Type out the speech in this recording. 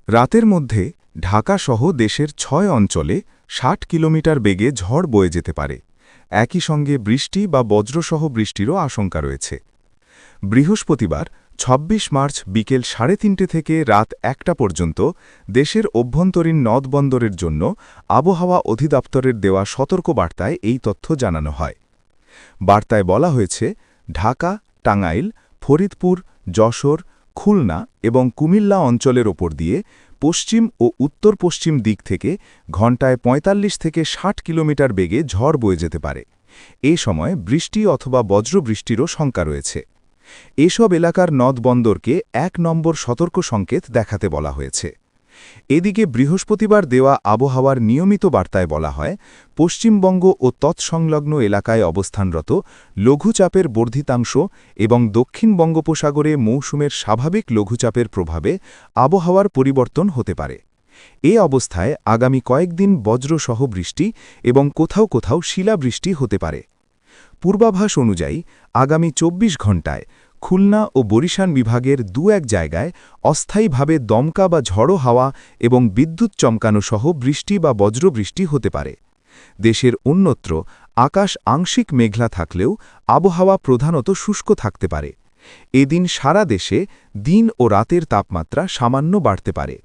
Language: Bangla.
রাতের মধ্যে ঢাকাসহ দেশের ৬ অঞ্চলে ৬০ কিলোমিটার বেগে ঝড় বয়ে যেতে পারে। একই সঙ্গে বৃষ্টি বা বজ্রসহ বৃষ্টিরও আশঙ্কা রয়েছে। বৃহস্পতিবার ২৬ মার্চ বিকেল ৩:৩০ থেকে রাত ১টা পর্যন্ত দেশের অভ্যন্তরীণ নদবন্দরের জন্য আবহাওয়া অধিদপ্তরের দেওয়া সতর্কবার্তায় এই তথ্য জানানো হয়। বার্তায় বলা হয়েছে, ঢাকা, টাঙ্গাইল, ফরিদপুর, যশোর, খুলনা এবং কুমিল্লা অঞ্চলের ওপর দিয়ে পশ্চিম ও উত্তর-পশ্চিম দিক থেকে ঘণ্টায় ৪৫ থেকে ৬০ কিলোমিটার বেগে ঝড় বয়ে যেতে পারে। এ সময় বৃষ্টি অথবা বজ্রবৃষ্টিরও শঙ্কা রয়েছে। এসব এলাকার নদবন্দরকে ১ নম্বর সতর্ক সংকেত দেখাতে বলা হয়েছে। এদিকে বৃহস্পতিবার দেওয়া আবহাওয়ার নিয়মিত বার্তায় বলা হয়, পশ্চিমবঙ্গ ও তৎসংলগ্ন এলাকায় অবস্থানরত লঘুচাপের বর্ধিতাংশ এবং দক্ষিণ বঙ্গোপসাগরে মৌসুমের স্বাভাবিক লঘুচাপের প্রভাবে আবহাওয়ার পরিবর্তন হতে পারে। এ অবস্থায় আগামী কয়েকদিন বজ্রসহ বৃষ্টি এবং কোথাও কোথাও শিলাবৃষ্টি হতে পারে। পূর্বাভাস অনুযায়ী আগামী ২৪ ঘণ্টায় খুলনা ও বরিশাল বিভাগের দু-এক জায়গায় অস্থায়ীভাবে দমকা বা ঝড়ো হাওয়া এবং বিদ্যুৎ চমকানো সহ বৃষ্টি বা বজ্রবৃষ্টি হতে পারে। দেশের অন্যত্র আকাশ আংশিক মেঘলা থাকলেও আবহাওয়া প্রধানত শুষ্ক থাকতে পারে। এদিন সারা দেশে দিন ও রাতের তাপমাত্রা সামান্য বাড়তে পারে।